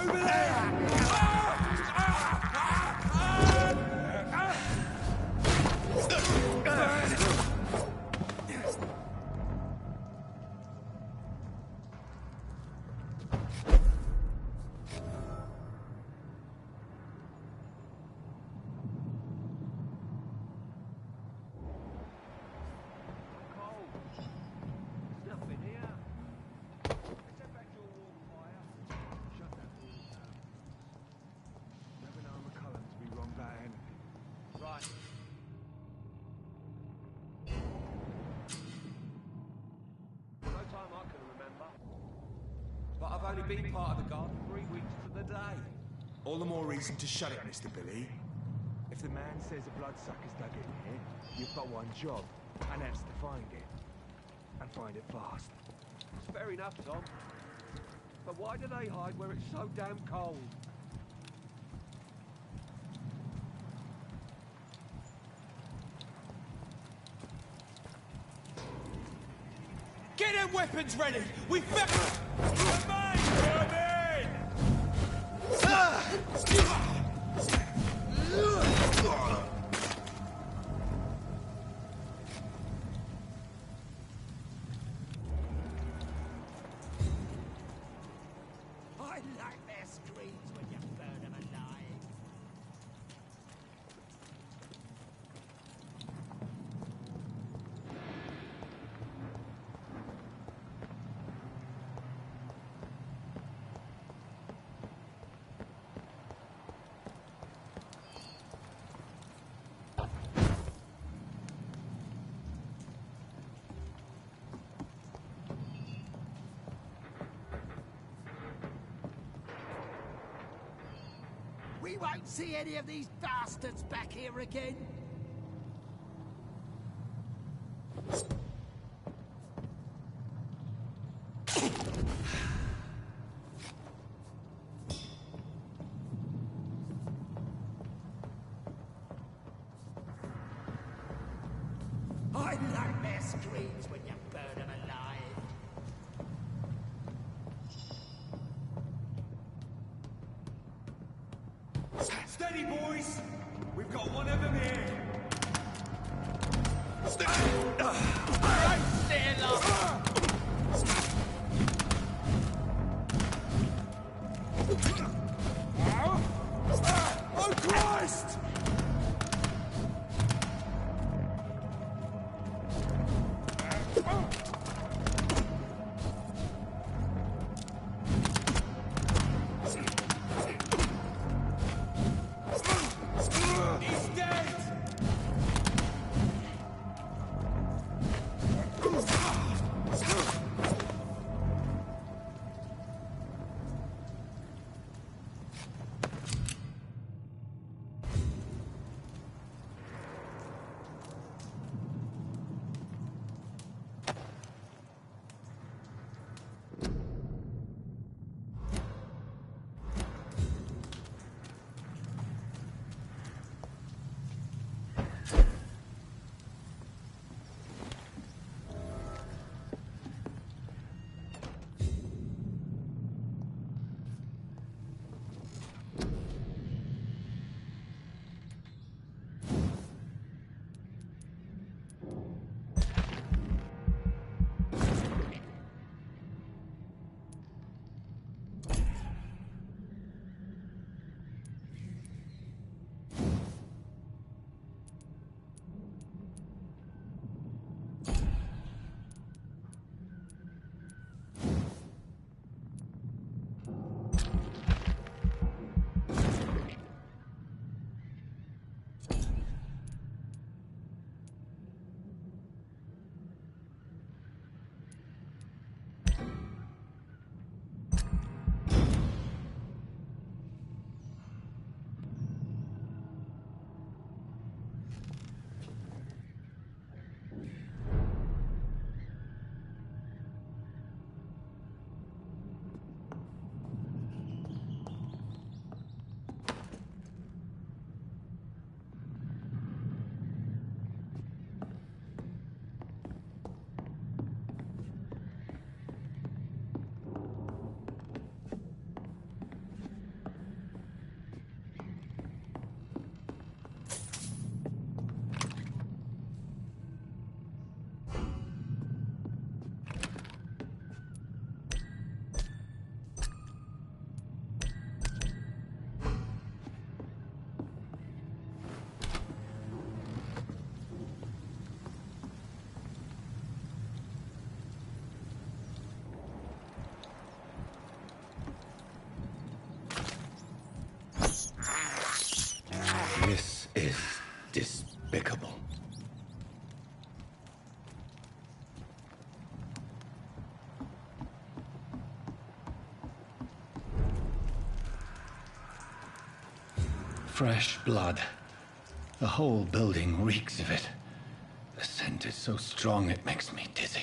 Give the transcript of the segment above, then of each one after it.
Over there! But I've only been part of the garden 3 weeks to the day. All the more reason to shut it, Mr. Billy. If the man says a bloodsucker's dug in here, you've got one job, and that's to find it. And find it fast. It's fair enough, Tom. But why do they hide where it's so damn cold? Get them weapons ready! We found... Come in! I like their screams when you burn them alive. We won't see any of these bastards back here again. I like their screams when you burn them alive. Steady, boys! We've got one of them here! Oh, Christ! He's dead! Fresh blood. The whole building reeks of it. The scent is so strong it makes me dizzy.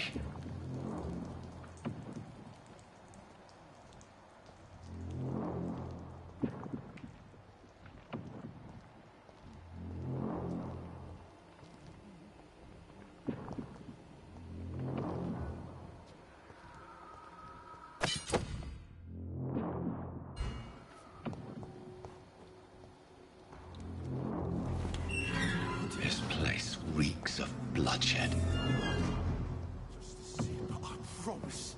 This place reeks of bloodshed. Just the same, but I promise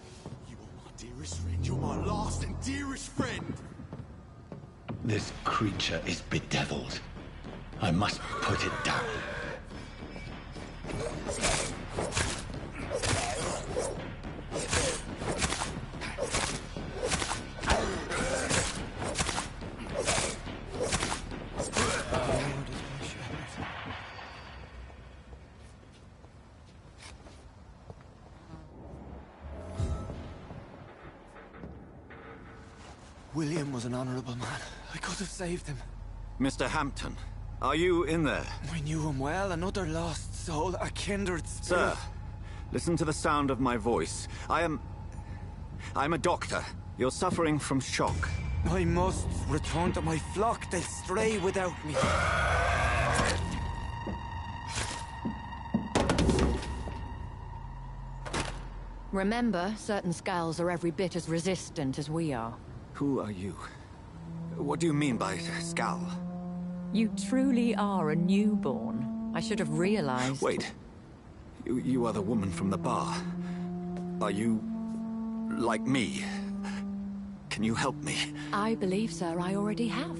you are my dearest friend. You're my last and dearest friend. This creature is bedeviled. I must put it down. William was an honorable man. I could have saved him. Mr. Hampton, are you in there? I knew him well, another lost soul, a kindred spirit. Sir, listen to the sound of my voice. I'm a doctor. You're suffering from shock. I must return to my flock. They'll stray without me. Remember, certain skulls are every bit as resistant as we are. Who are you? What do you mean by Skal? You truly are a newborn. I should have realized. Wait. You are the woman from the bar. Are you... like me? Can you help me? I believe, sir, I already have.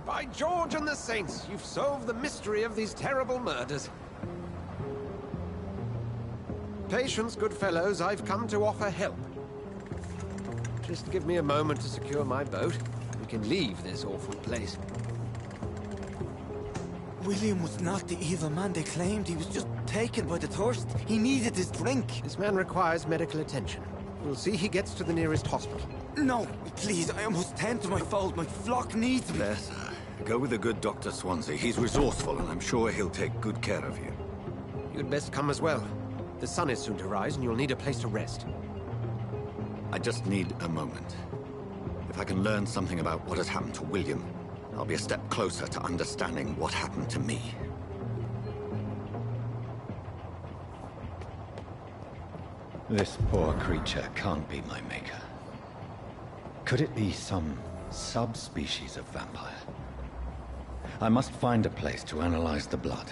By George and the Saints, you've solved the mystery of these terrible murders. Patience, good fellows, I've come to offer help. Just give me a moment to secure my boat. We can leave this awful place. William was not the evil man they claimed. He was just taken by the thirst. He needed his drink. This man requires medical attention. We'll see he gets to the nearest hospital. No, please, I must tend to my fold. My flock needs me. There, sir. Go with the good Dr. Swansea. He's resourceful, and I'm sure he'll take good care of you. You'd best come as well. The sun is soon to rise, and you'll need a place to rest. I just need a moment. If I can learn something about what has happened to William, I'll be a step closer to understanding what happened to me. This poor creature can't be my maker. Could it be some subspecies of vampire? I must find a place to analyze the blood.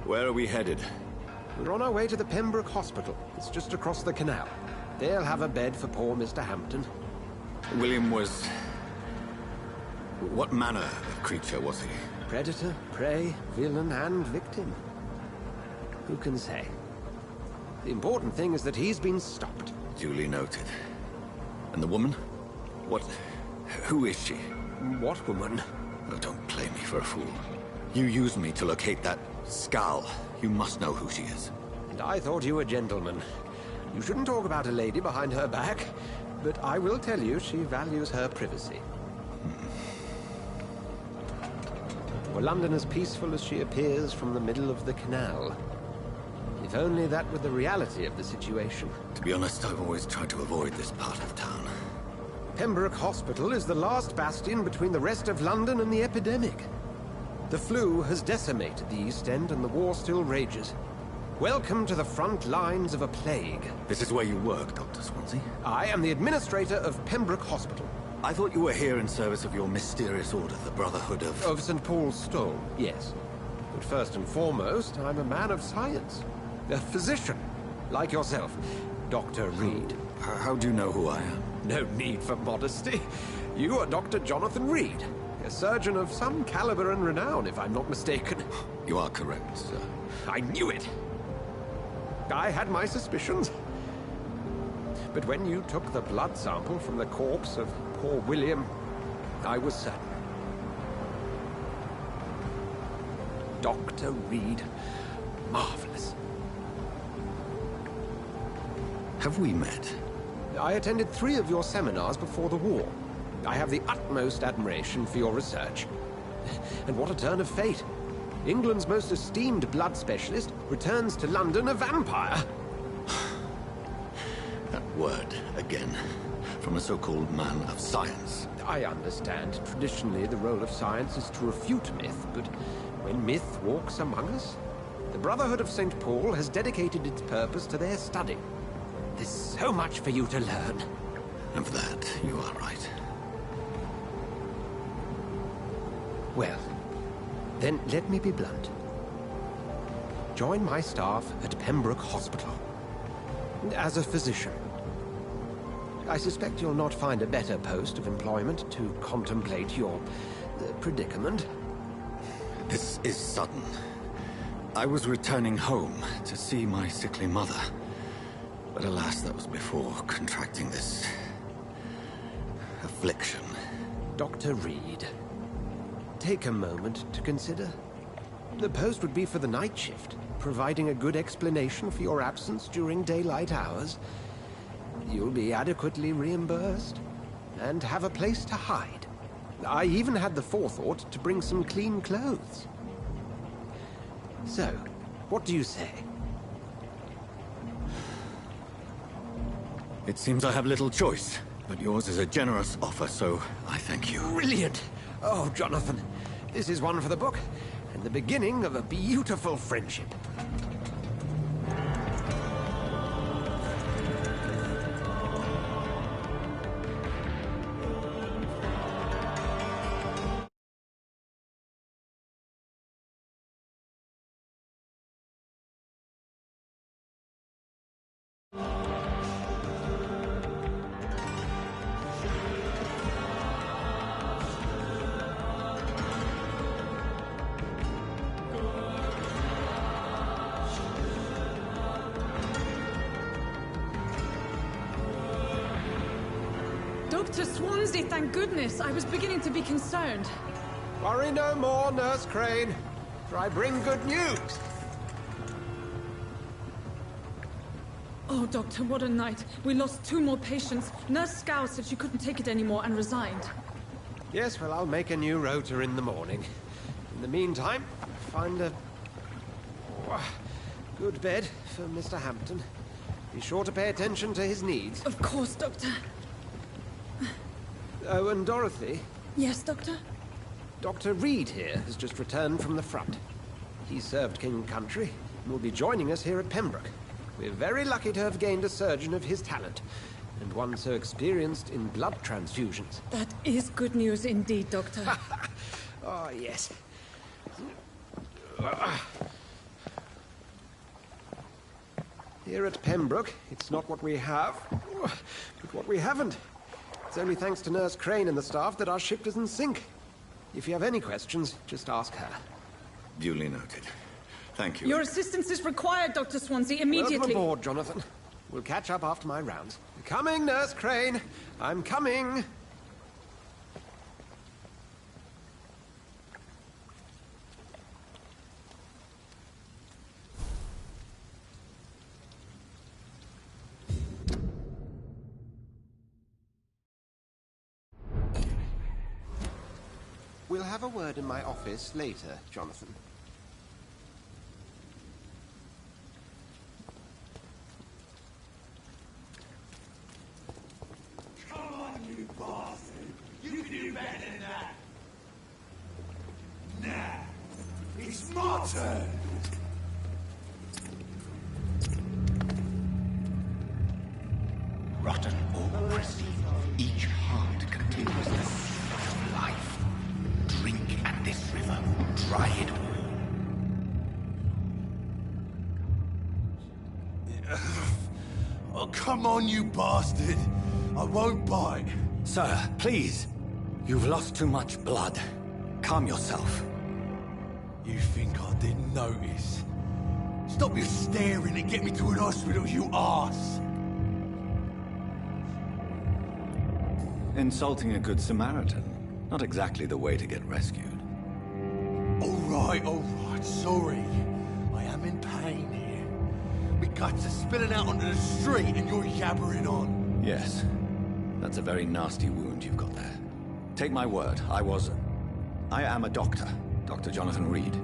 Where are we headed? We're on our way to the Pembroke Hospital. It's just across the canal. They'll have a bed for poor Mr. Hampton. William was... what manner of creature was he? Predator, prey, villain, and victim. Who can say? The important thing is that he's been stopped. Duly noted. And the woman? What... who is she? What woman? Oh, don't play me for a fool. You used me to locate that Skal. You must know who she is. And I thought you a gentleman. You shouldn't talk about a lady behind her back, but I will tell you she values her privacy. Were London as peaceful as she appears from the middle of the canal? If only that were the reality of the situation. To be honest, I've always tried to avoid this part of town. Pembroke Hospital is the last bastion between the rest of London and the epidemic. The flu has decimated the East End and the war still rages. Welcome to the front lines of a plague. This is where you work, Dr. Swansea? I am the administrator of Pembroke Hospital. I thought you were here in service of your mysterious order, the Brotherhood of... Of St. Paul's Stole, yes. But first and foremost, I'm a man of science. A physician, like yourself, Dr. Reed. How do you know who I am? No need for modesty. You are Dr. Jonathan Reed, a surgeon of some caliber and renown, if I'm not mistaken. You are correct, sir. I knew it! I had my suspicions. But when you took the blood sample from the corpse of poor William, I was certain. Dr. Reed. Marvelous. Have we met? I attended 3 of your seminars before the war. I have the utmost admiration for your research. And what a turn of fate. England's most esteemed blood specialist returns to London a vampire. That word, again, from a so-called man of science. I understand. Traditionally, the role of science is to refute myth, but when myth walks among us, the Brotherhood of St. Paul has dedicated its purpose to their study. There's so much for you to learn. And for that, you are right. Well, then let me be blunt. Join my staff at Pembroke Hospital. As a physician. I suspect you'll not find a better post of employment to contemplate your predicament. This is sudden. I was returning home to see my sickly mother. But alas, that was before contracting this... affliction. Dr. Reed, take a moment to consider. The post would be for the night shift, providing a good explanation for your absence during daylight hours. You'll be adequately reimbursed, and have a place to hide. I even had the forethought to bring some clean clothes. So, what do you say? It seems I have little choice, but yours is a generous offer, so I thank you. Brilliant! Oh, Jonathan, this is one for the book, and the beginning of a beautiful friendship. Dr. Swansea, thank goodness. I was beginning to be concerned. Worry no more, Nurse Crane, for I bring good news. Oh, Doctor, what a night. We lost 2 more patients. Nurse Scow said she couldn't take it anymore and resigned. Yes, well, I'll make a new rota in the morning. In the meantime, find a good bed for Mr. Hampton. Be sure to pay attention to his needs. Of course, Doctor. Oh, and Dorothy? Yes, Doctor? Dr. Reed here has just returned from the front. He served King and Country and will be joining us here at Pembroke. We're very lucky to have gained a surgeon of his talent, and one so experienced in blood transfusions. That is good news indeed, Doctor. Oh, yes. Here at Pembroke, it's not what we have, but what we haven't. It's only thanks to Nurse Crane and the staff that our ship doesn't sink. If you have any questions, just ask her. Duly noted. Thank you. Your assistance is required, Dr. Swansea, immediately. Welcome aboard, Jonathan. We'll catch up after my rounds. Coming, Nurse Crane. I'm coming. We'll have a word in my office later, Jonathan. Come on, you bastard! You can do better than that! Nah, it's my turn! Rotten or pristine. Each heart contains the seed of life. Drink at this river, dry it all. Oh, come on, you bastard! I won't bite. Sir, please. You've lost too much blood. Calm yourself. You think I didn't notice? Stop your staring and get me to an hospital, you arse! Insulting a good Samaritan. Not exactly the way to get rescued. All right, sorry. I am in pain here. My guts are spilling out onto the street and you're yabbering on. Yes. That's a very nasty wound you've got there. Take my word, I am a doctor. Dr. Jonathan Reed.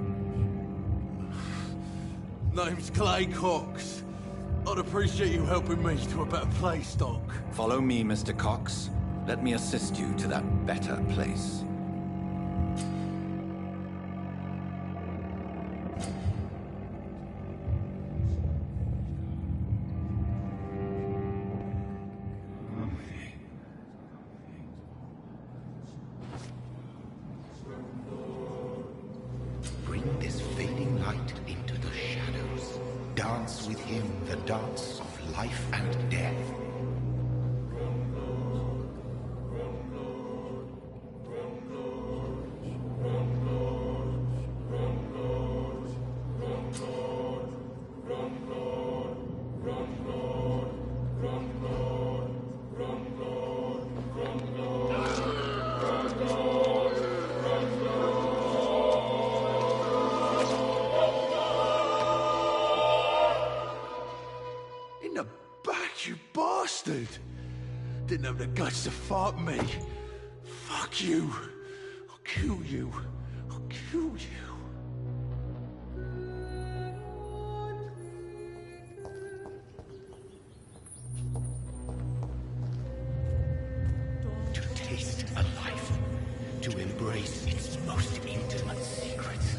Name's Clay Cox. I'd appreciate you helping me to a better place, Doc. Follow me, Mr. Cox. Let me assist you to that better place. Bring this fading light into the shadows. Dance with him the dance of life and death. In the back, you bastard! Didn't have the guts to fuck me. Fuck you. I'll kill you. I'll kill you. To taste a life, to embrace its most intimate secrets.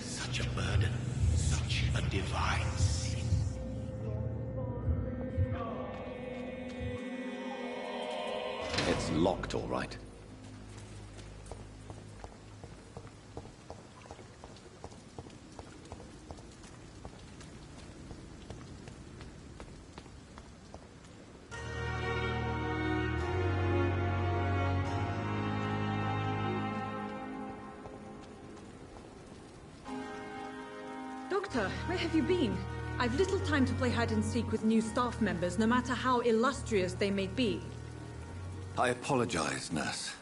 Such a burden, such a divine sin. It's locked, all right. Doctor, where have you been? I've little time to play hide and seek with new staff members, no matter how illustrious they may be. I apologize, nurse.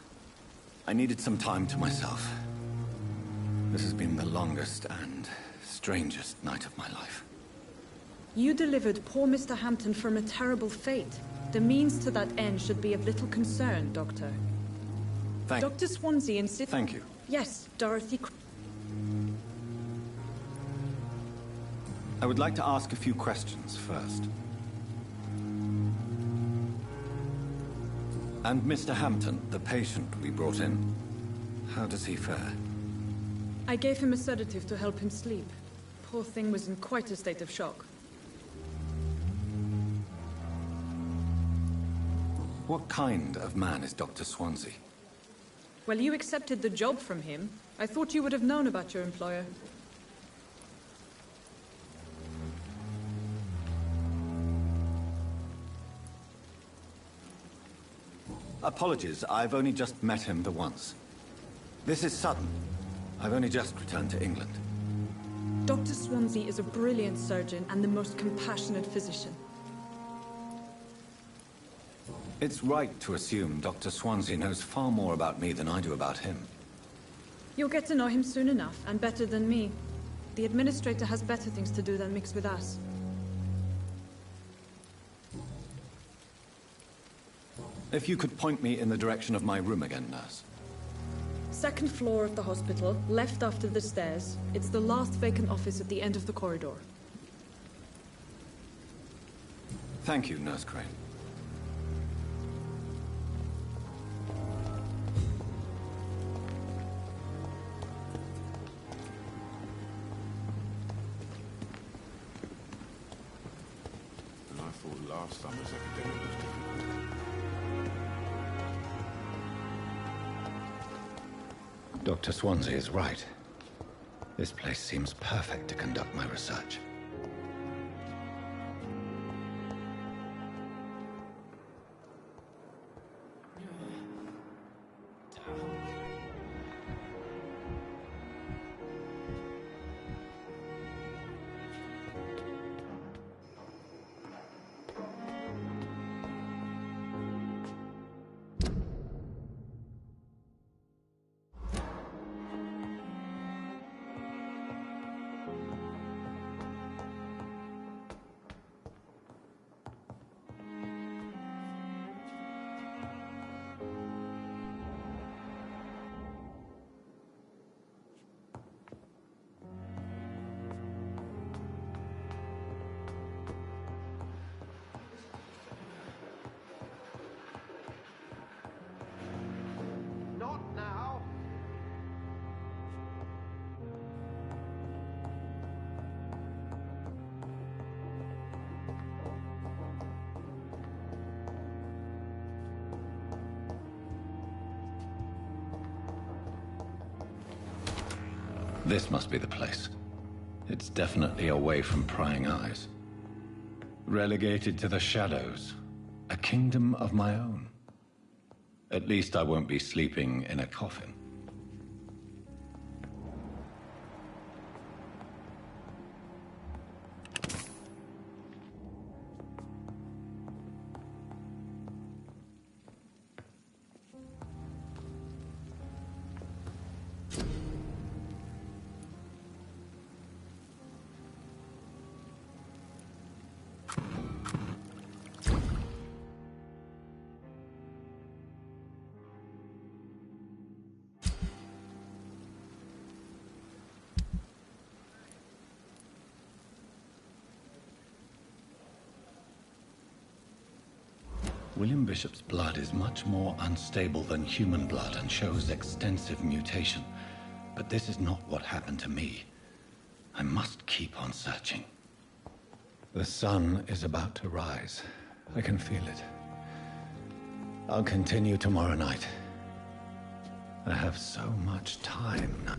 I needed some time to myself. This has been the longest and strangest night of my life. You delivered poor Mr. Hampton from a terrible fate. The means to that end should be of little concern, Doctor. Dr. Swansea insists... Thank you. Yes, Dorothy... I would like to ask a few questions first. And Mr. Hampton, the patient we brought in, how does he fare? I gave him a sedative to help him sleep. Poor thing was in quite a state of shock. What kind of man is Dr. Swansea? Well, you accepted the job from him. I thought you would have known about your employer. Apologies, I've only just met him the once. This is sudden. I've only just returned to England. Dr. Swansea is a brilliant surgeon and the most compassionate physician. It's right to assume Dr. Swansea knows far more about me than I do about him. You'll get to know him soon enough, and better than me. The administrator has better things to do than mix with us. If you could point me in the direction of my room again, nurse. Second floor of the hospital, left after the stairs. It's the last vacant office at the end of the corridor. Thank you, Nurse Crane. And I thought last summer's epidemic was difficult. Dr. Swansea is right. This place seems perfect to conduct my research. This must be the place. It's definitely away from prying eyes. Relegated to the shadows. A kingdom of my own. At least I won't be sleeping in a coffin. William Bishop's blood is much more unstable than human blood and shows extensive mutation. But this is not what happened to me. I must keep on searching. The sun is about to rise. I can feel it. I'll continue tomorrow night. I have so much time now.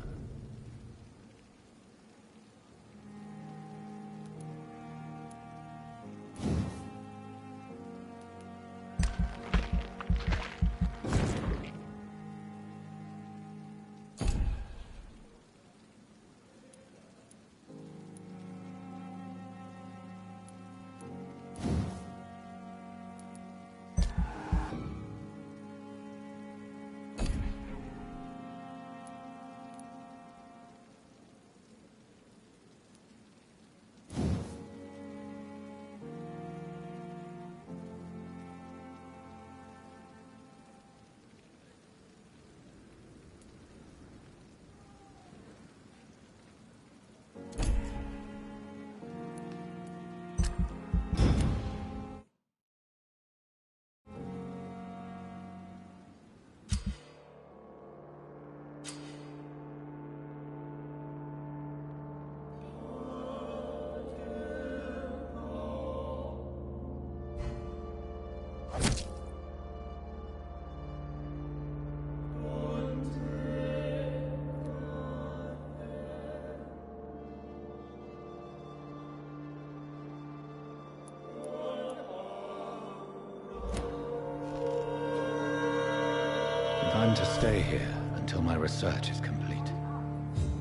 I'm to stay here until my research is complete.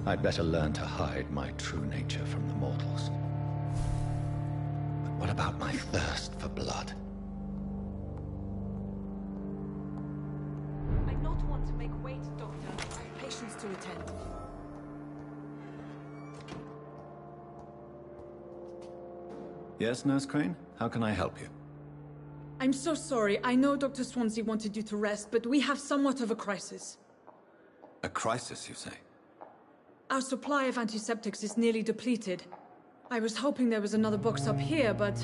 I'd better learn to hide my true nature from the mortals. But what about my thirst for blood? I not want to make wait, Doctor. I have patients to attend. Yes, Nurse Crane? How can I help you? I'm so sorry. I know Dr. Swansea wanted you to rest, but we have somewhat of a crisis. A crisis, you say? Our supply of antiseptics is nearly depleted. I was hoping there was another box up here, but...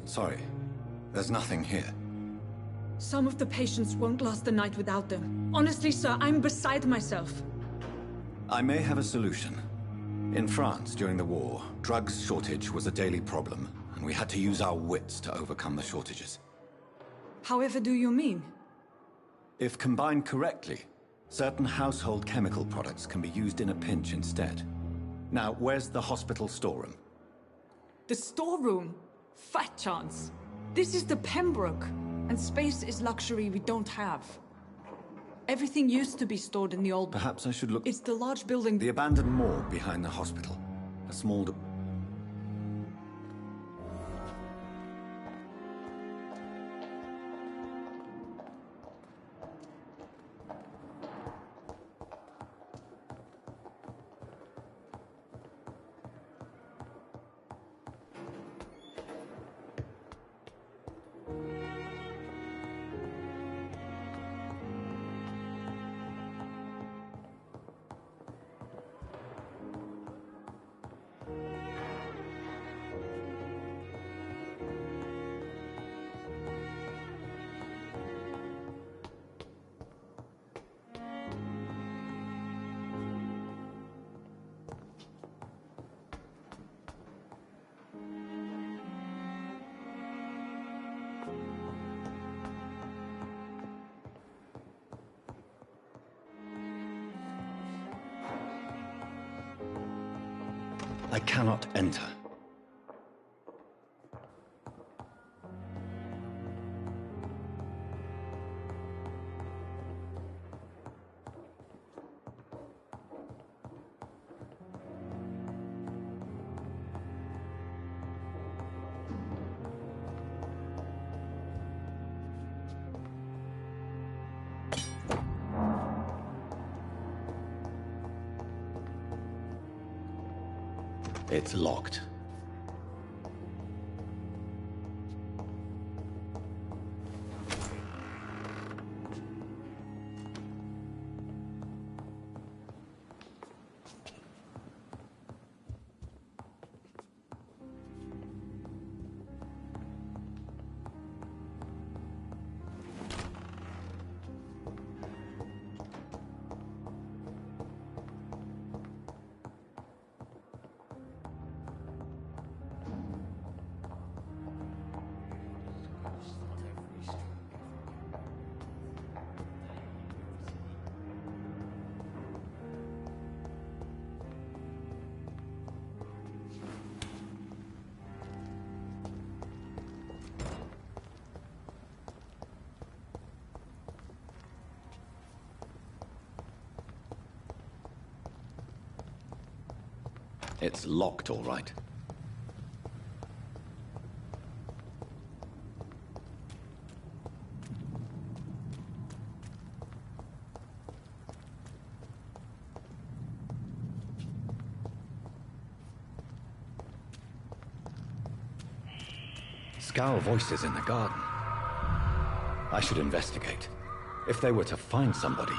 Sorry. There's nothing here. Some of the patients won't last the night without them. Honestly, sir, I'm beside myself. I may have a solution. In France, during the war, drugs shortage was a daily problem, and we had to use our wits to overcome the shortages. However do you mean? If combined correctly, certain household chemical products can be used in a pinch instead. Now, where's the hospital storeroom? The storeroom? Fat chance. This is the Pembroke, and space is luxury we don't have. Everything used to be stored in the old... Perhaps I should look... It's the large building... The abandoned morgue behind the hospital. A small... I cannot enter. It's locked. It's locked, all right. Scowl voices in the garden. I should investigate. If they were to find somebody...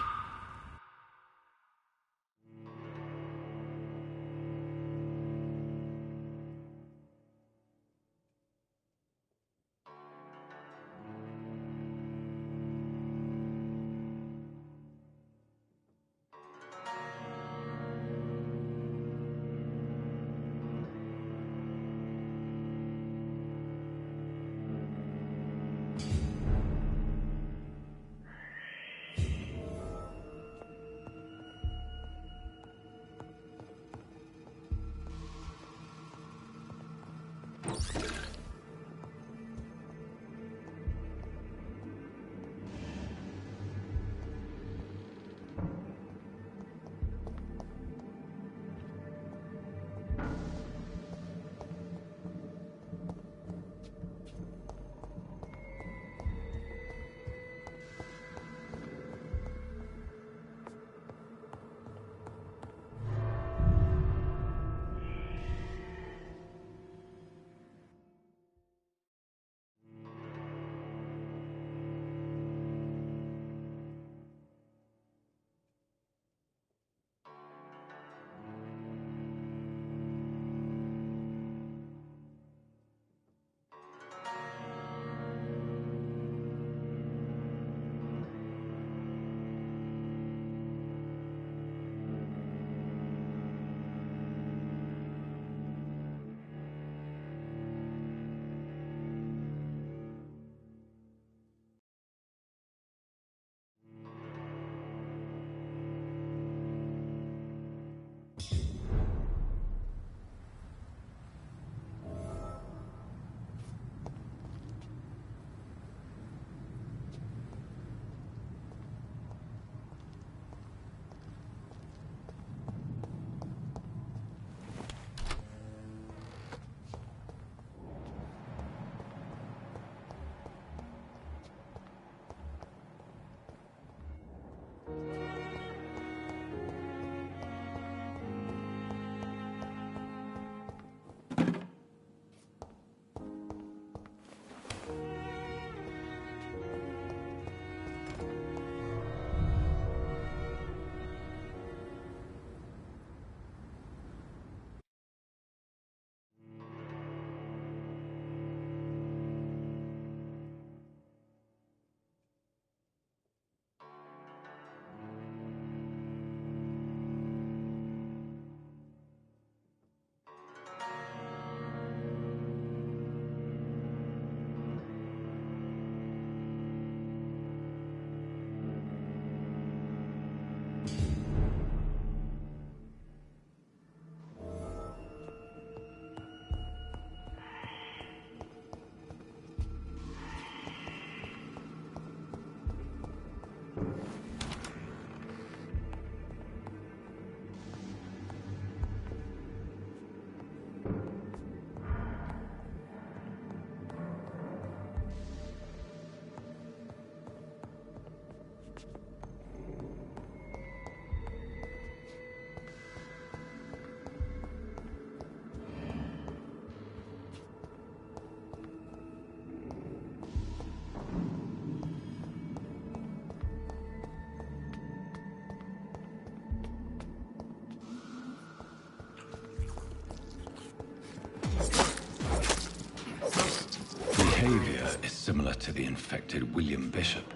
similar to the infected William Bishop.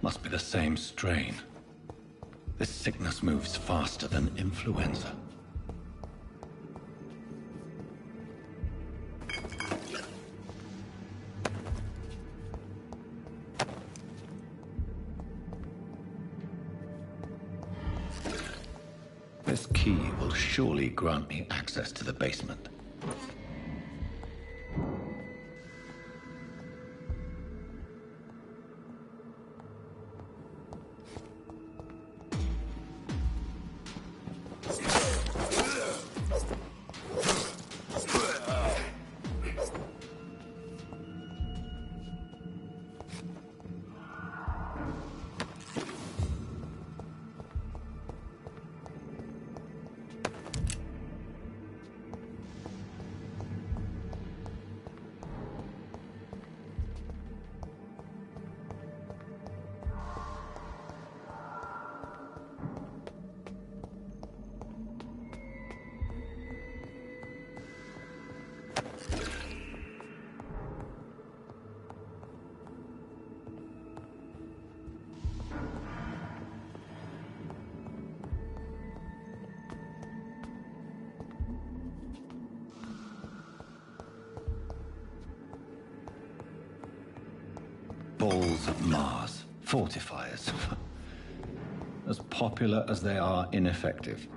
Must be the same strain. This sickness moves faster than influenza. This key will surely grant me access to the basement. Balls of Mars, fortifiers. As popular as they are ineffective.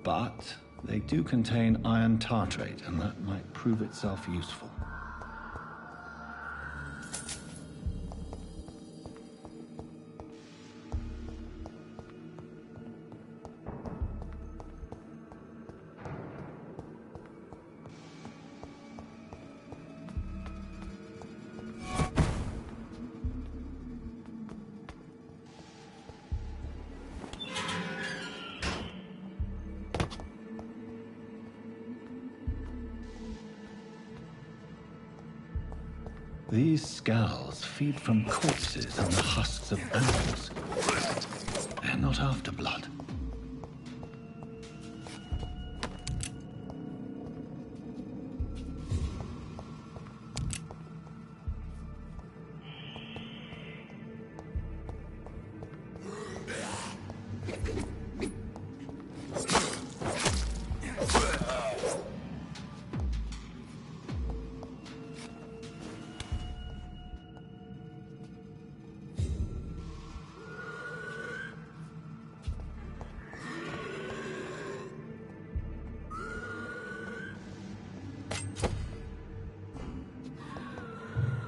But they do contain iron tartrate, and that might prove itself useful. These skulls feed from corpses and the husks of animals. They're not after blood.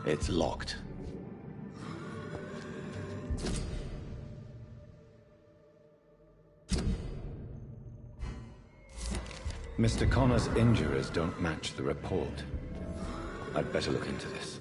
It's locked. Mr. Connor's injuries don't match the report. I'd better look into this.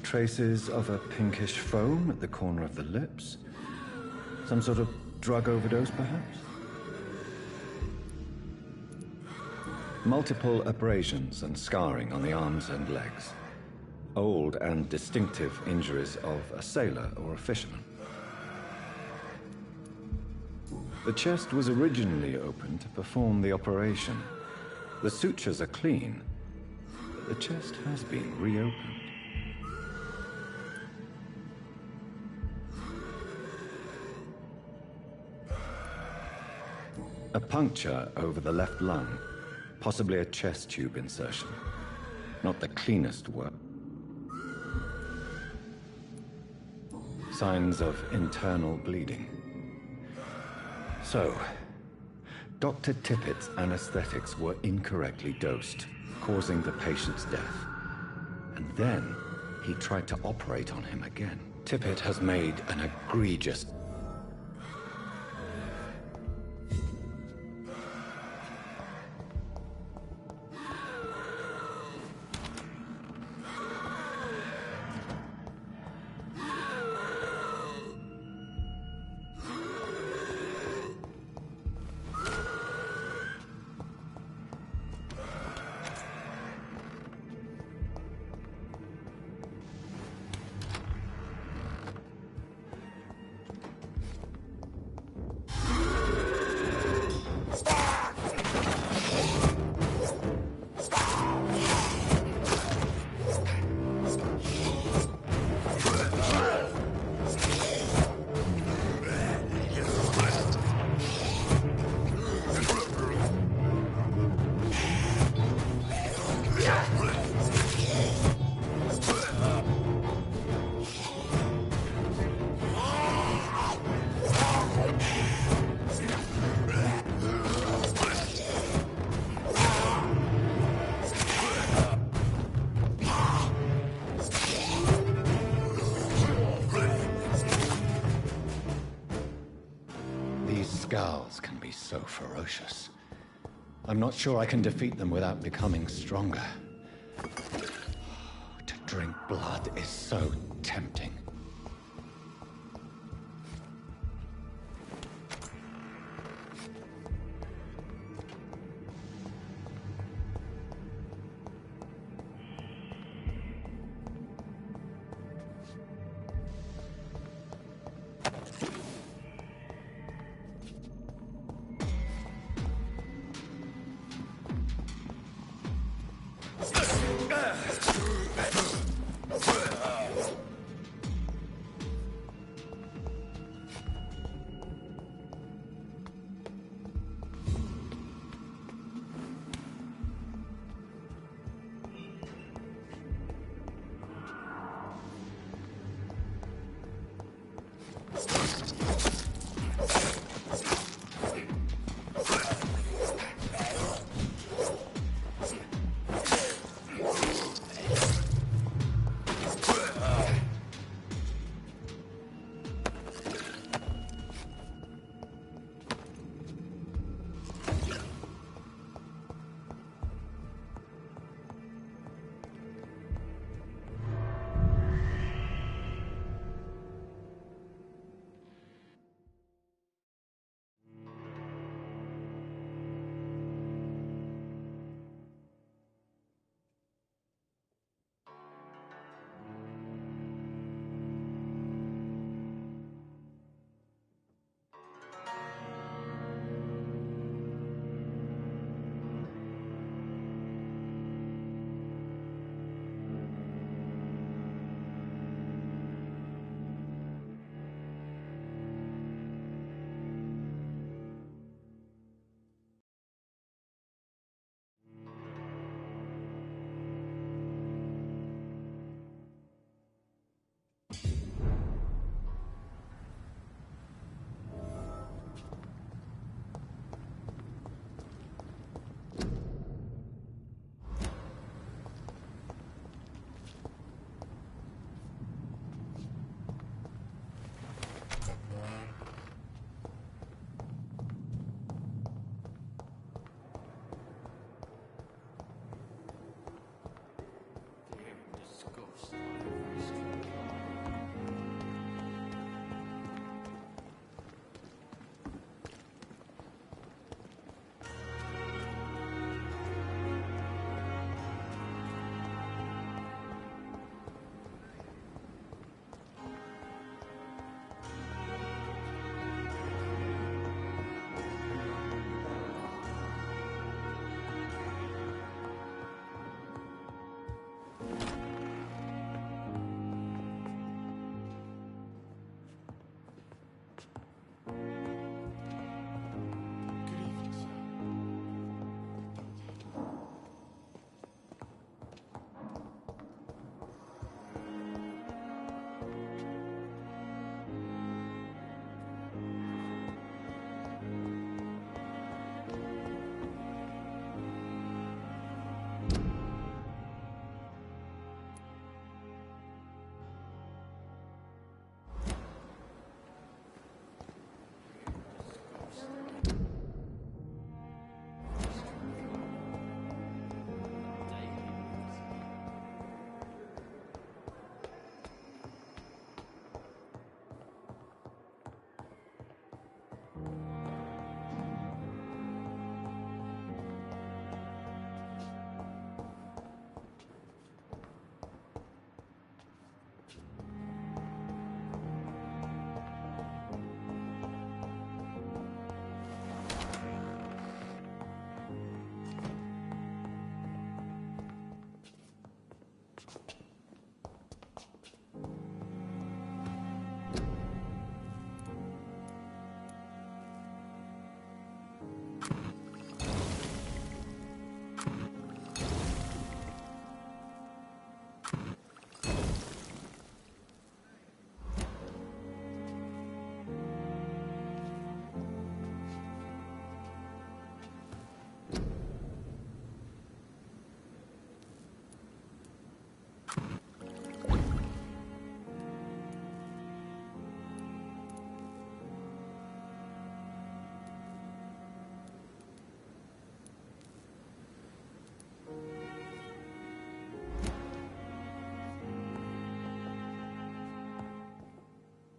Traces of a pinkish foam at the corner of the lips. Some sort of drug overdose, perhaps? Multiple abrasions and scarring on the arms and legs. Old and distinctive injuries of a sailor or a fisherman. The chest was originally opened to perform the operation. The sutures are clean, but the chest has been reopened. A puncture over the left lung, possibly a chest tube insertion. Not the cleanest work. Signs of internal bleeding. So, Dr. Tippett's anesthetics were incorrectly dosed, causing the patient's death. And then he tried to operate on him again. Tippett has made an egregious These scowls can be so ferocious. I'm not sure I can defeat them without becoming stronger. To drink blood is so tempting.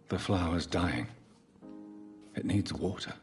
The flower's dying. It needs water.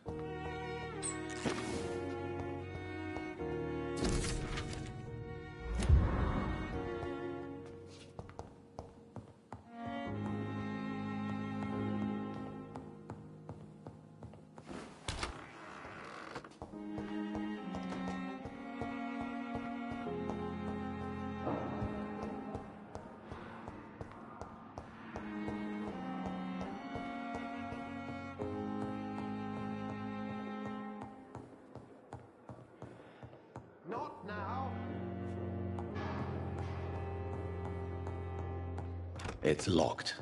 Not now. It's locked.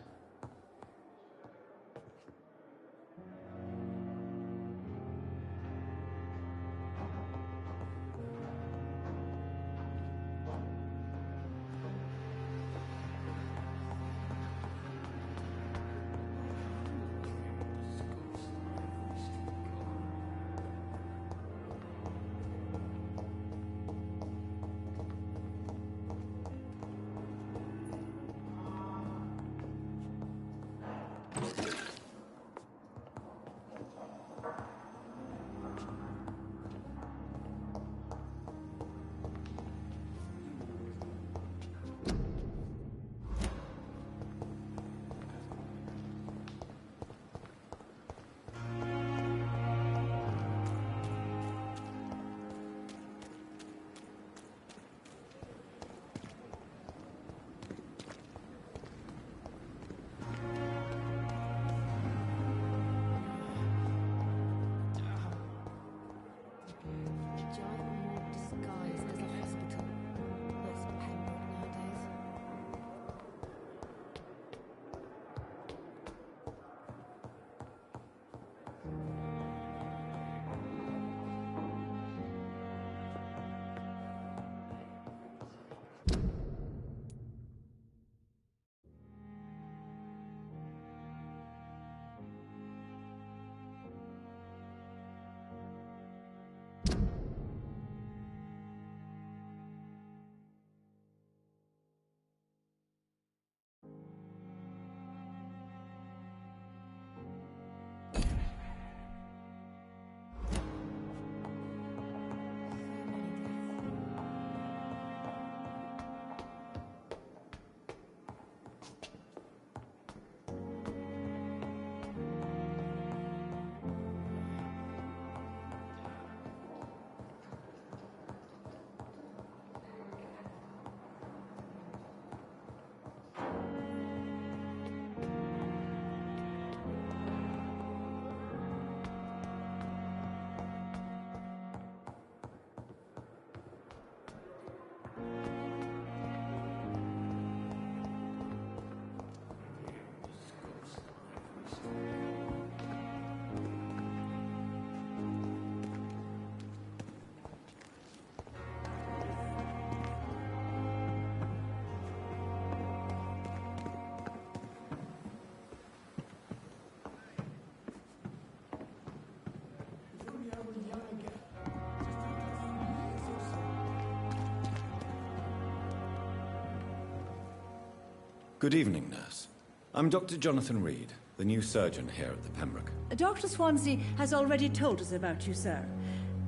Good evening, nurse. I'm Dr. Jonathan Reed, the new surgeon here at the Pembroke. Dr. Swansea has already told us about you, sir.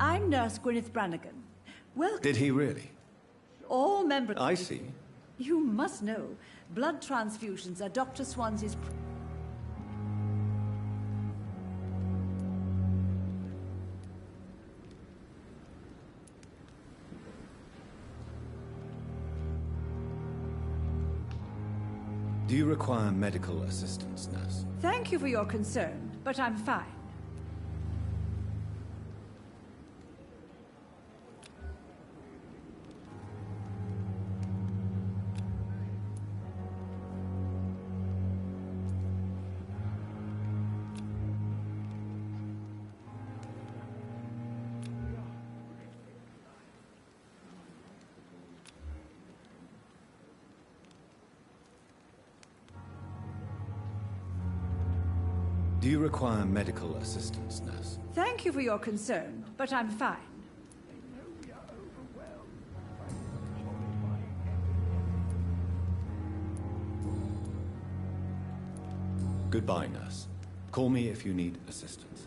I'm Nurse Gwyneth Brannigan. Welcome. Did he really? All members... I see. You must know, blood transfusions are Dr. Swansea's... Do you require medical assistance, nurse? Thank you for your concern, but I'm fine. Do you require medical assistance, nurse? Thank you for your concern, but I'm fine. Goodbye, nurse. Call me if you need assistance.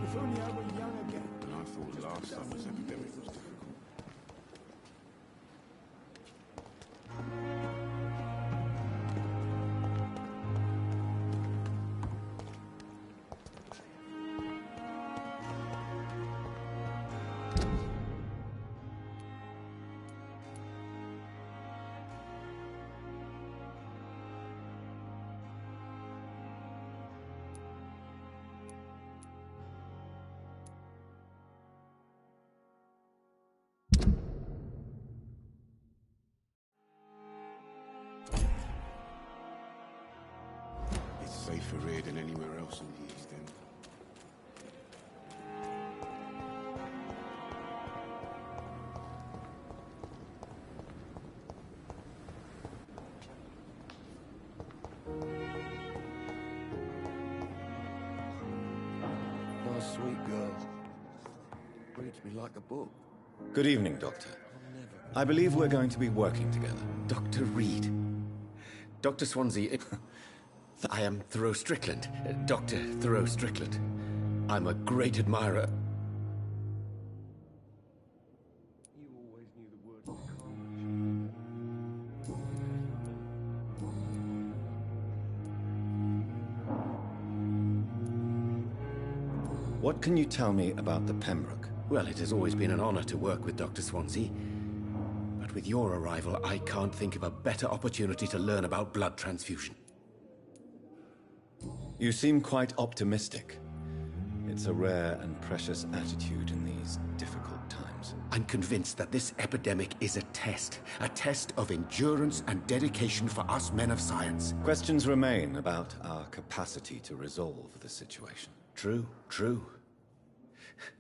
If only I were young again. And I thought last summer's epidemic was difficult. Safer here than anywhere else in the East End. Nice, sweet girl. Reads me like a book. Good evening, Doctor. I believe we're going to be working together. Dr. Reed. Dr. Swansea... I am Thoreau Strickland. Dr. Thoreau Strickland. I'm a great admirer. You always knew the word for carnage. What can you tell me about the Pembroke? Well, it has always been an honor to work with Dr. Swansea. But with your arrival, I can't think of a better opportunity to learn about blood transfusion. You seem quite optimistic. It's a rare and precious attitude in these difficult times. I'm convinced that this epidemic is a test of endurance and dedication for us men of science. Questions remain about our capacity to resolve the situation. True, true.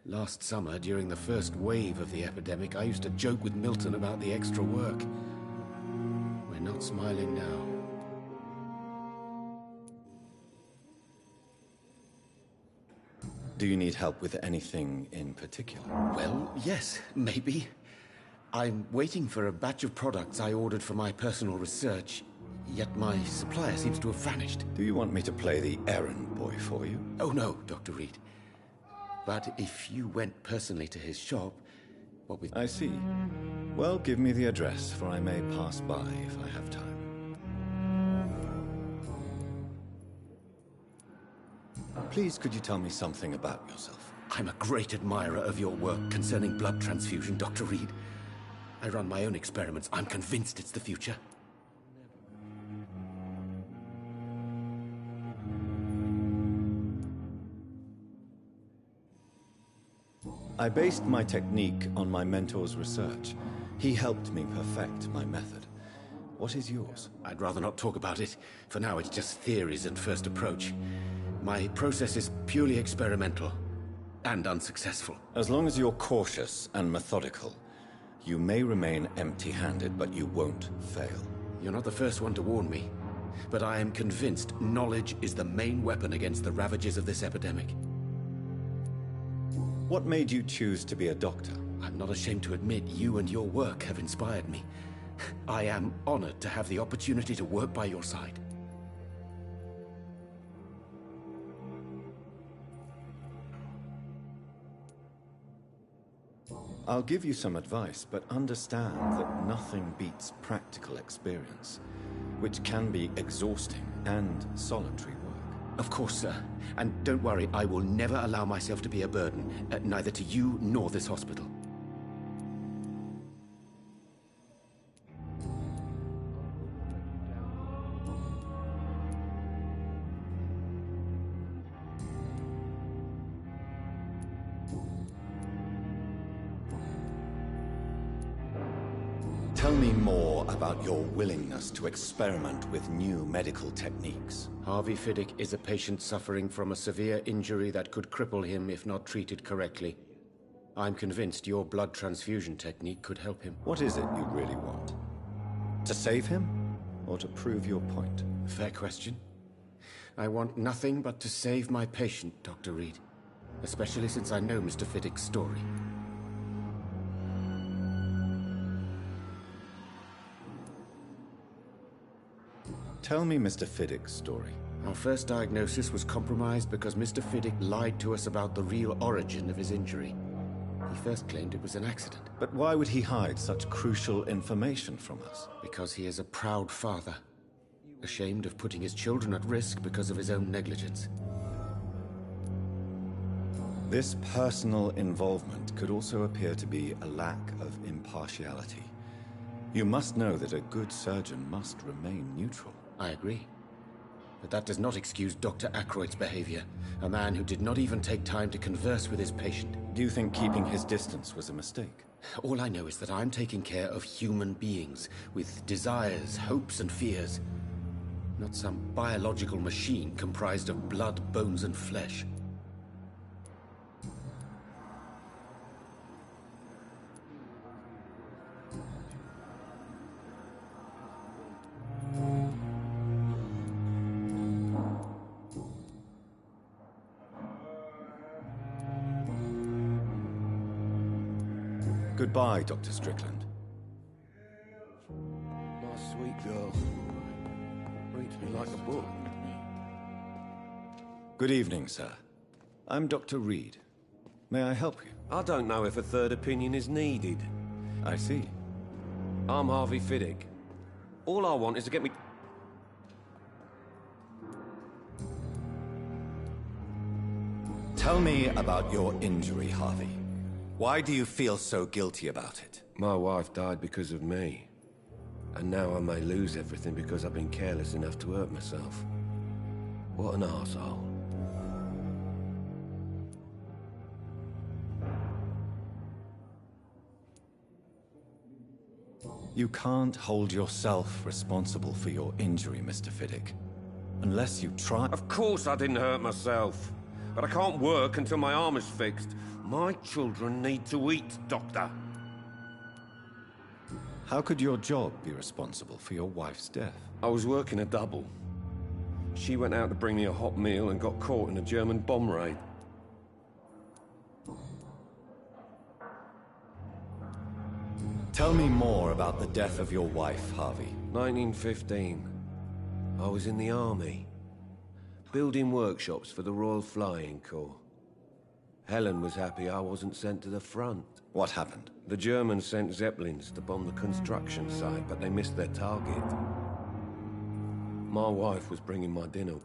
Last summer, during the first wave of the epidemic, I used to joke with Milton about the extra work. We're not smiling now. Do you need help with anything in particular? Well, yes, maybe. I'm waiting for a batch of products I ordered for my personal research, yet my supplier seems to have vanished. Do you want me to play the errand boy for you? Oh no, Dr. Reed. But if you went personally to his shop, what with... I see. Well, give me the address, for I may pass by if I have time. Please, could you tell me something about yourself? I'm a great admirer of your work concerning blood transfusion, Dr. Reed. I run my own experiments. I'm convinced it's the future. I based my technique on my mentor's research. He helped me perfect my method. What is yours? I'd rather not talk about it. For now, it's just theories at first approach. My process is purely experimental and unsuccessful. As long as you're cautious and methodical, you may remain empty-handed, but you won't fail. You're not the first one to warn me, but I am convinced knowledge is the main weapon against the ravages of this epidemic. What made you choose to be a doctor? I'm not ashamed to admit you and your work have inspired me. I am honored to have the opportunity to work by your side. I'll give you some advice, but understand that nothing beats practical experience, which can be exhausting and solitary work. Of course, sir. And don't worry, I will never allow myself to be a burden, neither to you nor this hospital. Tell me more about your willingness to experiment with new medical techniques. Harvey Fiddick is a patient suffering from a severe injury that could cripple him if not treated correctly. I'm convinced your blood transfusion technique could help him. What is it you really want? To save him, or to prove your point? Fair question. I want nothing but to save my patient, Dr. Reed. Especially since I know Mr. Fiddick's story. Tell me Mr. Fiddick's story. Our first diagnosis was compromised because Mr. Fiddick lied to us about the real origin of his injury. He first claimed it was an accident. But why would he hide such crucial information from us? Because he is a proud father, ashamed of putting his children at risk because of his own negligence. This personal involvement could also appear to be a lack of impartiality. You must know that a good surgeon must remain neutral. I agree. But that does not excuse Dr. Aykroyd's behavior, a man who did not even take time to converse with his patient. Do you think keeping his distance was a mistake? All I know is that I'm taking care of human beings, with desires, hopes, and fears. Not some biological machine comprised of blood, bones, and flesh. Goodbye, Dr. Strickland. My sweet girl. Reads me like a book. Good evening, sir. I'm Dr. Reed. May I help you? I don't know if a third opinion is needed. I see. I'm Harvey Fiddick. All I want is to get me... Tell me about your injury, Harvey. Why do you feel so guilty about it? My wife died because of me. And now I may lose everything because I've been careless enough to hurt myself. What an arsehole. You can't hold yourself responsible for your injury, Mr. Fiddick. Unless you try... Of course I didn't hurt myself. But I can't work until my arm is fixed. My children need to eat, Doctor. How could your job be responsible for your wife's death? I was working a double. She went out to bring me a hot meal and got caught in a German bomb raid. Tell me more about the death of your wife, Harvey. 1915. I was in the army. Building workshops for the Royal Flying Corps. Helen was happy I wasn't sent to the front. What happened? The Germans sent Zeppelins to bomb the construction site, but they missed their target. My wife was bringing my dinner.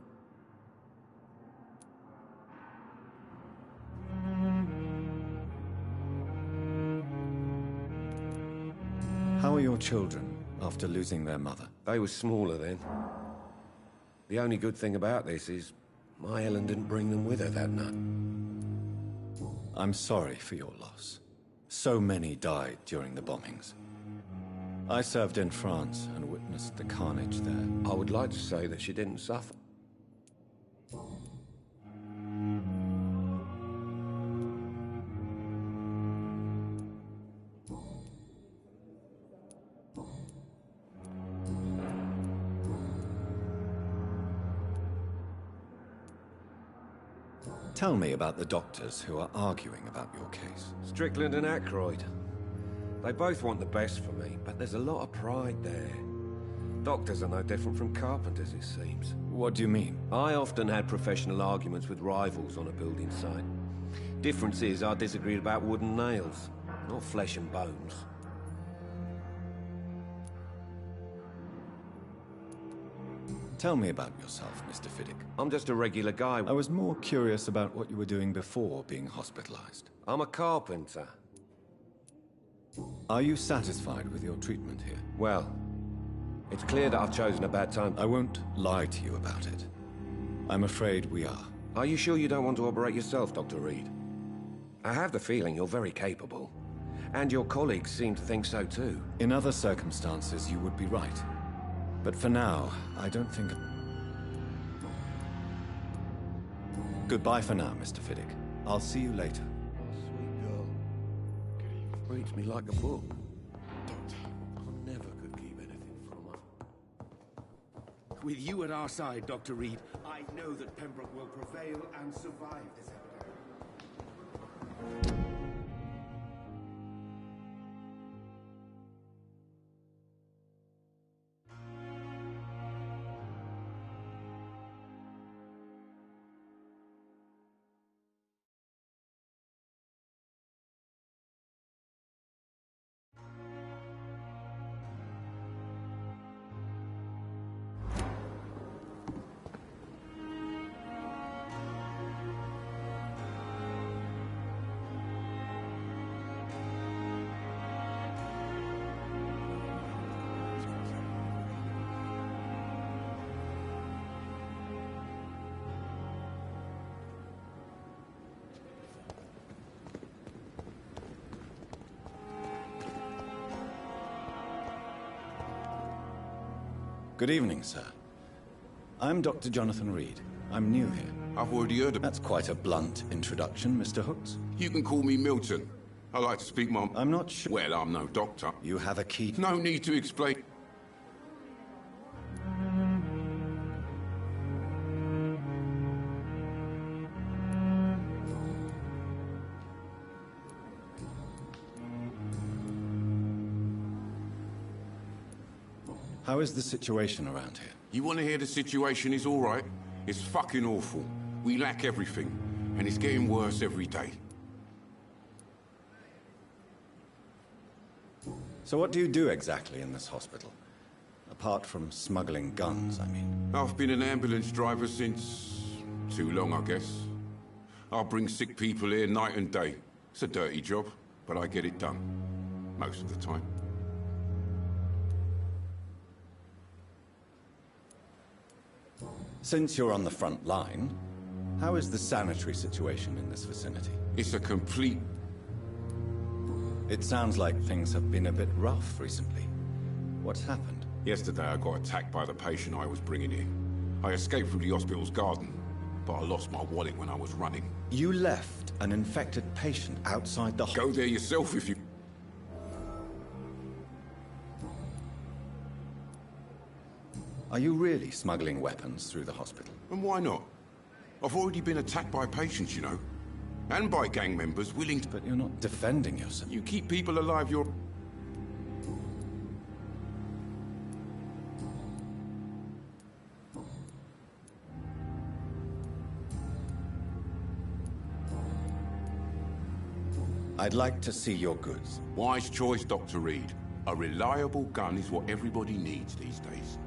How are your children after losing their mother? They were smaller then. The only good thing about this is my Helen didn't bring them with her that night. I'm sorry for your loss. So many died during the bombings. I served in France and witnessed the carnage there. I would like to say that she didn't suffer. Tell me about the doctors who are arguing about your case. Strickland and Aykroyd. They both want the best for me, but there's a lot of pride there. Doctors are no different from carpenters, it seems. What do you mean? I often had professional arguments with rivals on a building site. Difference is I disagreed about wooden nails, not flesh and bones. Tell me about yourself, Mr. Fiddick. I'm just a regular guy. I was more curious about what you were doing before being hospitalized. I'm a carpenter. Are you satisfied with your treatment here? Well, it's clear that I've chosen a bad time. I won't lie to you about it. I'm afraid we are. Are you sure you don't want to operate yourself, Dr. Reed? I have the feeling you're very capable. And your colleagues seem to think so too. In other circumstances, you would be right. But for now, I don't think... Goodbye for now, Mr. Fiddick. I'll see you later. Sweet girl. Reads me like a book. I never could keep anything from her. With you at our side, Dr. Reed, I know that Pembroke will prevail and survive this epidemic. Good evening, sir. I'm Dr. Jonathan Reed. I'm new here. I've already heard of... That's quite a blunt introduction, Mr. Hooks. You can call me Milton. I like to speak my... I'm not sure... Well, I'm no doctor. You have a key... No need to explain. How is the situation around here? You want to hear the situation is all right? It's fucking awful. We lack everything, and it's getting worse every day. So what do you do exactly in this hospital? Apart from smuggling guns, I mean. I've been an ambulance driver since... too long, I guess. I'll bring sick people here night and day. It's a dirty job, but I get it done. Most of the time. Since you're on the front line, how is the sanitary situation in this vicinity? It's a complete... It sounds like things have been a bit rough recently. What's happened? Yesterday I got attacked by the patient I was bringing in. I escaped through the hospital's garden, but I lost my wallet when I was running. You left an infected patient outside the... Go there yourself if you... Are you really smuggling weapons through the hospital? And why not? I've already been attacked by patients, you know. And by gang members willing to... But you're not defending yourself. You keep people alive, you're... I'd like to see your goods. Wise choice, Dr. Reed. A reliable gun is what everybody needs these days.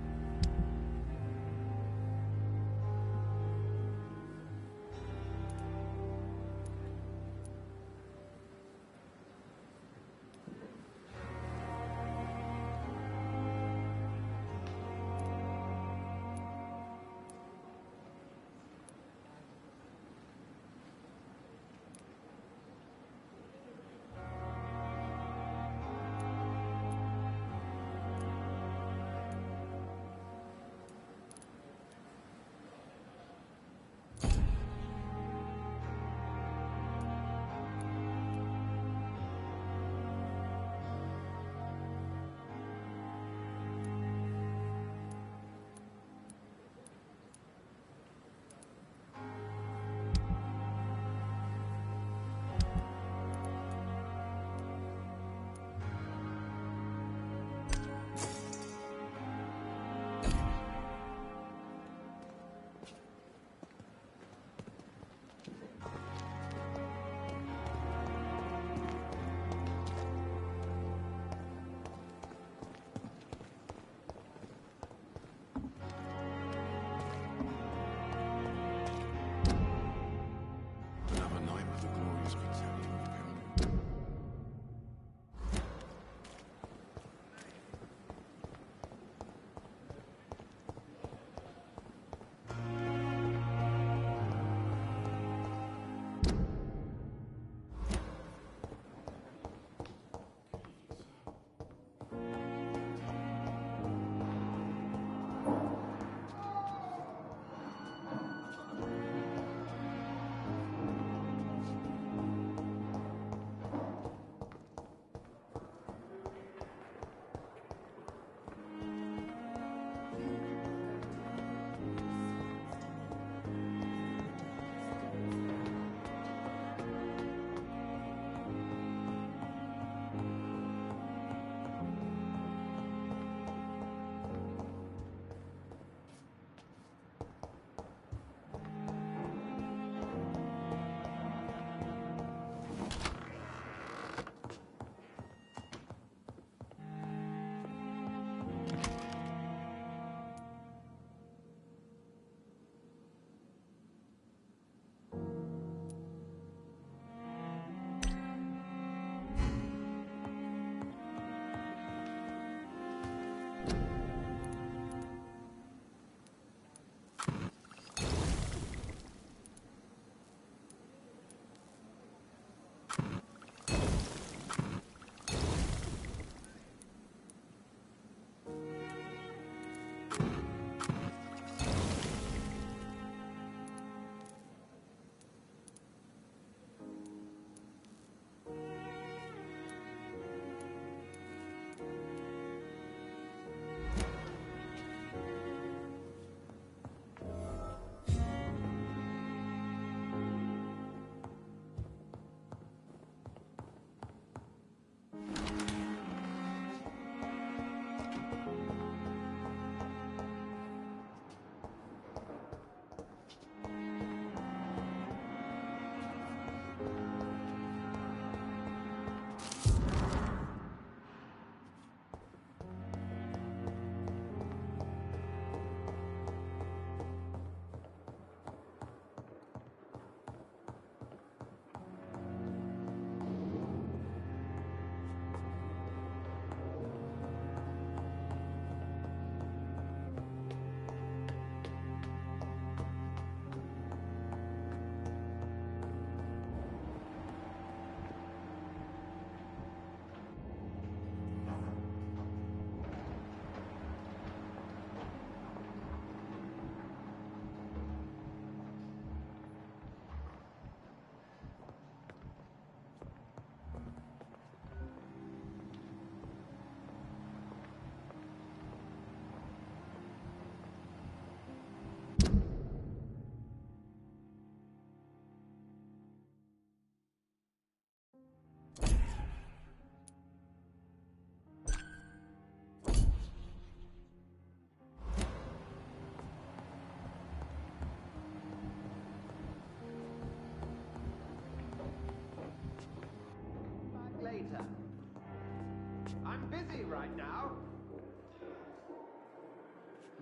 right now.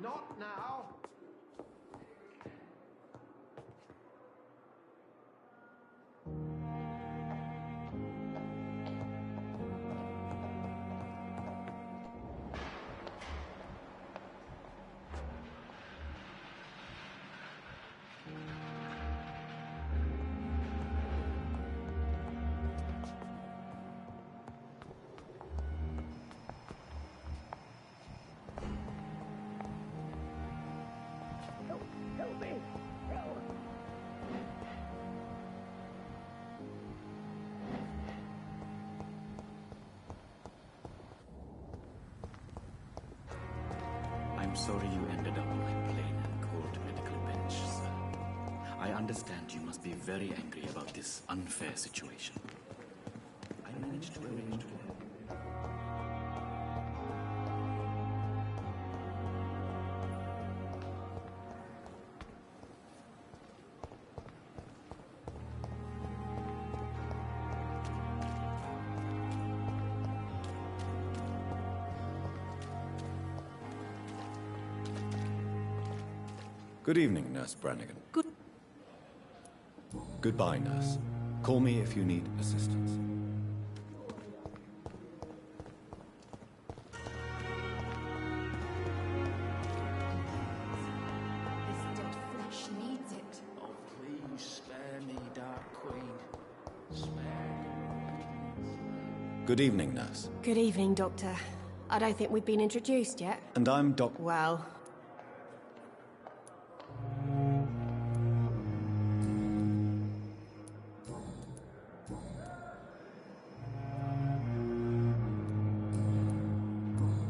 Not now. I'm sorry you ended up on my plain and cold medical bench, sir. I understand you must be very angry about this unfair situation. I managed to arrange to help. Good evening, Nurse Brannigan. Goodbye, nurse. Call me if you need assistance. This dead flesh needs it. Oh, please spare me, Dark Queen. Spare me. Good evening, nurse. Good evening, Doctor. I don't think we've been introduced yet. And I'm Doc... Well...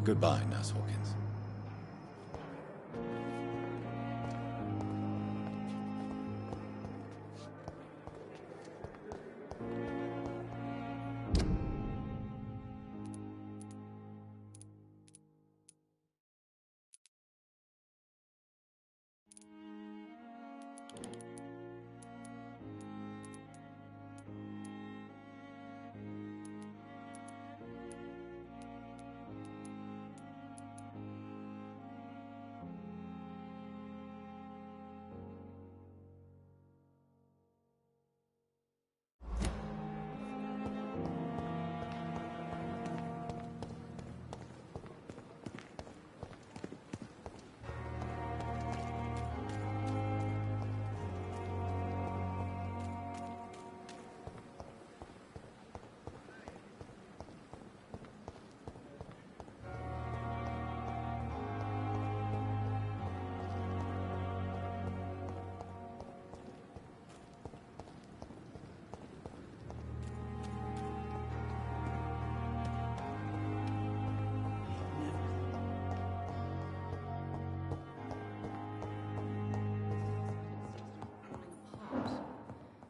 Goodbye, Nurse Hawkins.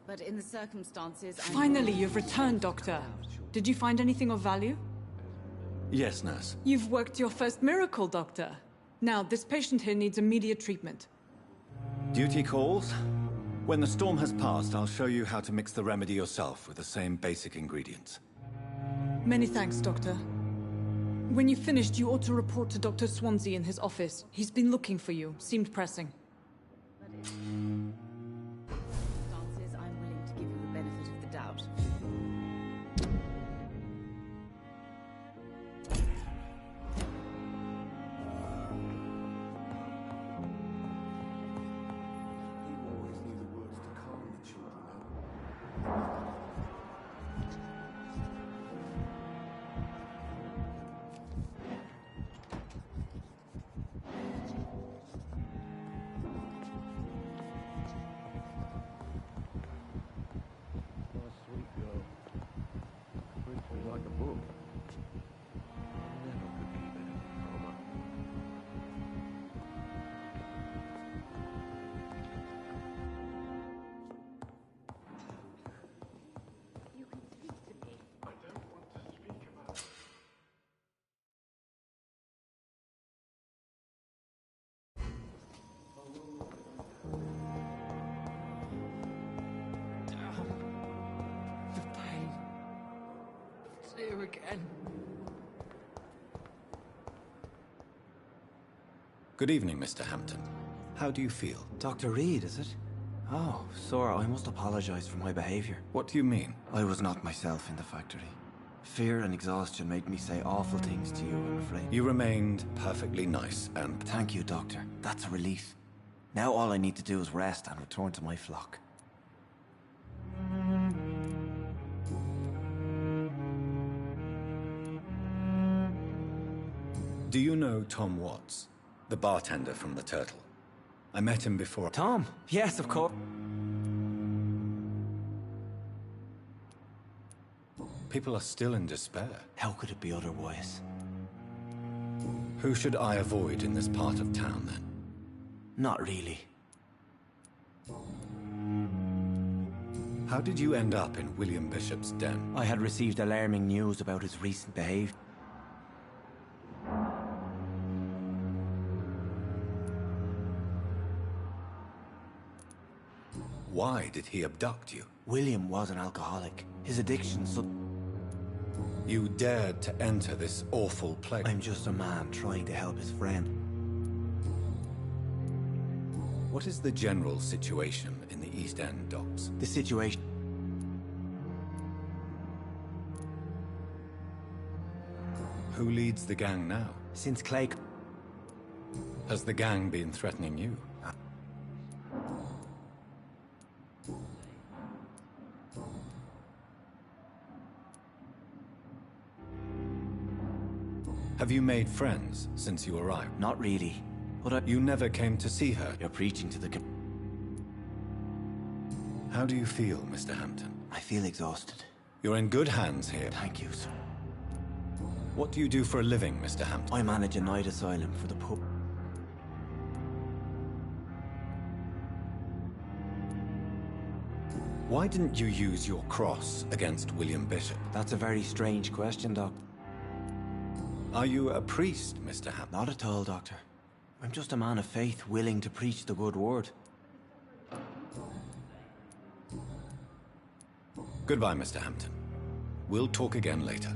But in the circumstances... Finally, you've returned, Doctor. Did you find anything of value? Yes, nurse. You've worked your first miracle, Doctor. Now, this patient here needs immediate treatment. Duty calls. When the storm has passed, I'll show you how to mix the remedy yourself with the same basic ingredients. Many thanks, Doctor. When you've finished, you ought to report to Dr. Swansea in his office. He's been looking for you. Seemed pressing. I'm willing to give you the benefit of the doubt. Here again. Good evening, Mr. Hampton. How do you feel? Dr. Reed, is it? Oh, sir, I must apologize for my behavior. What do you mean? I was not myself in the factory. Fear and exhaustion made me say awful things to you, I'm afraid. You remained perfectly nice and... Thank you, Doctor. That's a relief. Now all I need to do is rest and return to my flock. Do you know Tom Watts? The bartender from the Turtle. I met him before... Tom? Yes, of course. People are still in despair. How could it be otherwise? Who should I avoid in this part of town, then? Not really. How did you end up in William Bishop's den? I had received alarming news about his recent behavior. Why did he abduct you? William was an alcoholic. His addiction so... You dared to enter this awful place. I'm just a man trying to help his friend. What is the general situation in the East End docks? The situation... Who leads the gang now? Since Clay... Has the gang been threatening you? Have you made friends since you arrived? Not really. But You never came to see her? You're preaching to the... How do you feel, Mr. Hampton? I feel exhausted. You're in good hands here. Thank you, sir. What do you do for a living, Mr. Hampton? I manage a night asylum for the poor. Why didn't you use your cross against William Bishop? That's a very strange question, Doc. Are you a priest, Mr. Hampton? Not at all, Doctor. I'm just a man of faith willing to preach the good word. Goodbye, Mr. Hampton. We'll talk again later.